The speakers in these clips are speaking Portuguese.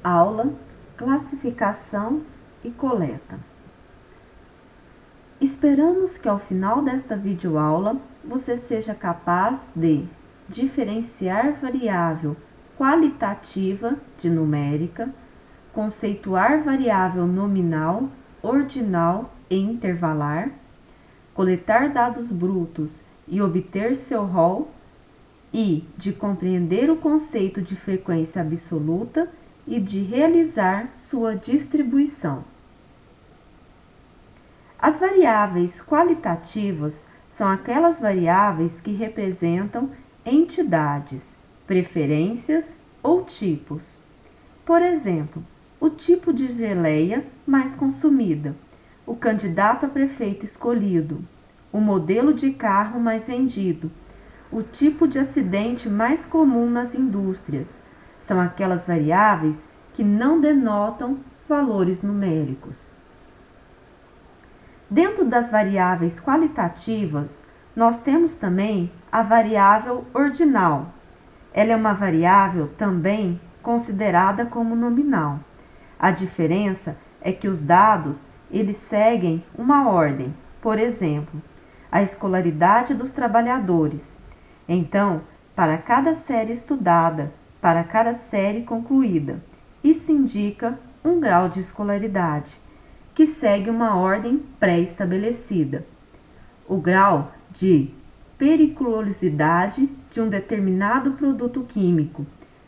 Aula, classificação e coleta. Esperamos que ao final desta videoaula você seja capaz de diferenciar variável qualitativa de numérica, conceituar variável nominal, ordinal e intervalar, coletar dados brutos e obter seu rol, e de compreender o conceito de frequência absoluta e de realizar sua distribuição. As variáveis qualitativas são aquelas variáveis que representam entidades, preferências ou tipos. Por exemplo, o tipo de geleia mais consumida, o candidato a prefeito escolhido, o modelo de carro mais vendido, o tipo de acidente mais comum nas indústrias. São aquelas variáveis que não denotam valores numéricos. Dentro das variáveis qualitativas, nós temos também a variável ordinal. Ela é uma variável também considerada como nominal. A diferença é que os dados eles seguem uma ordem. Por exemplo, a escolaridade dos trabalhadores. Então, para cada série estudada, para cada série concluída, isso indica um grau de escolaridade, que segue uma ordem pré-estabelecida. O grau de periculosidade de um determinado produto químico.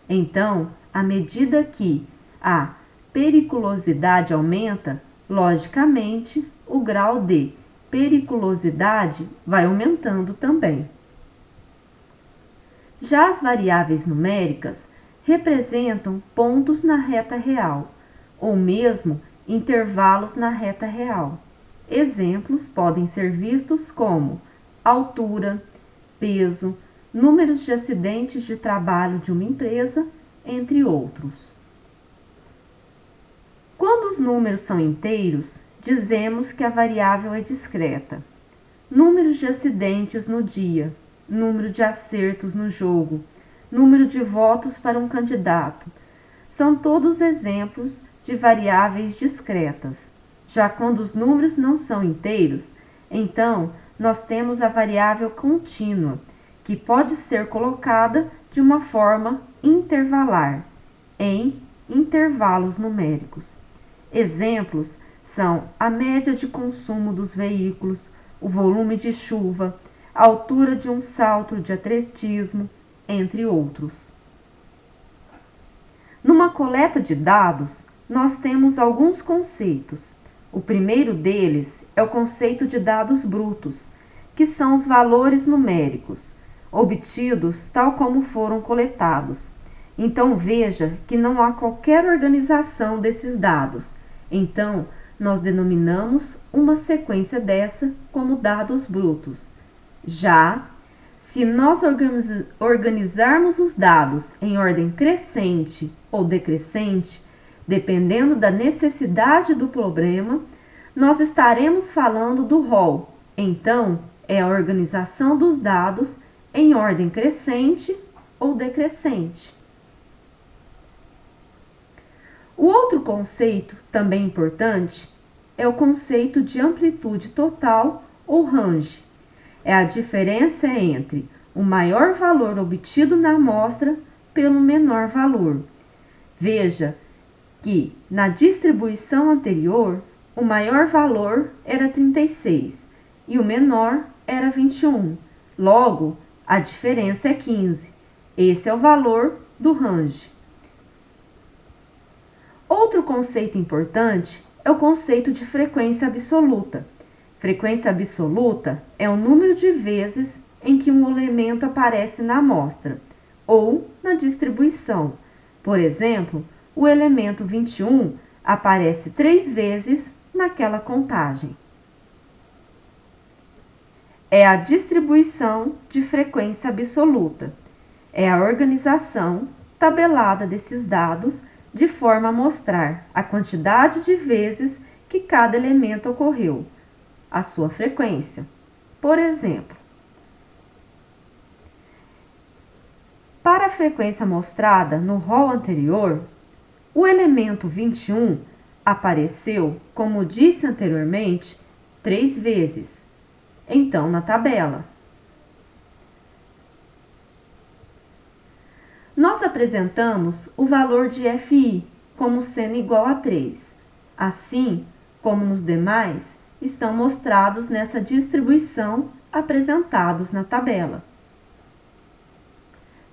Então, à medida que a periculosidade aumenta, logicamente, o grau de periculosidade vai aumentando também. Já as variáveis numéricas representam pontos na reta real, ou mesmo intervalos na reta real. Exemplos podem ser vistos como altura, peso, números de acidentes de trabalho de uma empresa, entre outros. Quando os números são inteiros, dizemos que a variável é discreta. Números de acidentes no dia, número de acertos no jogo, número de votos para um candidato, são todos exemplos de variáveis discretas. Já quando os números não são inteiros, então nós temos a variável contínua, que pode ser colocada de uma forma intervalar, em intervalos numéricos. Exemplos são a média de consumo dos veículos, o volume de chuva, a altura de um salto de atletismo, entre outros. Numa coleta de dados, nós temos alguns conceitos. O primeiro deles é o conceito de dados brutos, que são os valores numéricos, obtidos tal como foram coletados. Então veja que não há qualquer organização desses dados. Então, nós denominamos uma sequência dessa como dados brutos. Já, se nós organizarmos os dados em ordem crescente ou decrescente, dependendo da necessidade do problema, nós estaremos falando do rol. Então, é a organização dos dados em ordem crescente ou decrescente. O outro conceito, também importante, é o conceito de amplitude total ou range. É a diferença entre o maior valor obtido na amostra pelo menor valor. Veja que na distribuição anterior, o maior valor era 36 e o menor era 21. Logo, a diferença é 15. Esse é o valor do range. Outro conceito importante é o conceito de frequência absoluta. Frequência absoluta é o número de vezes em que um elemento aparece na amostra ou na distribuição. Por exemplo, o elemento 21 aparece 3 vezes naquela contagem. É a distribuição de frequência absoluta. É a organização tabelada desses dados de forma a mostrar a quantidade de vezes que cada elemento ocorreu, a sua frequência. Por exemplo, para a frequência mostrada no rol anterior, O elemento 21 apareceu, como disse anteriormente, 3 vezes. Então, na tabela, nós apresentamos o valor de FI como sendo igual a 3. Assim como nos demais, estão mostrados nessa distribuição apresentados na tabela.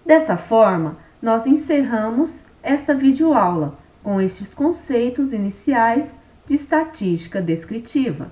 Dessa forma, nós encerramos esta videoaula com estes conceitos iniciais de estatística descritiva.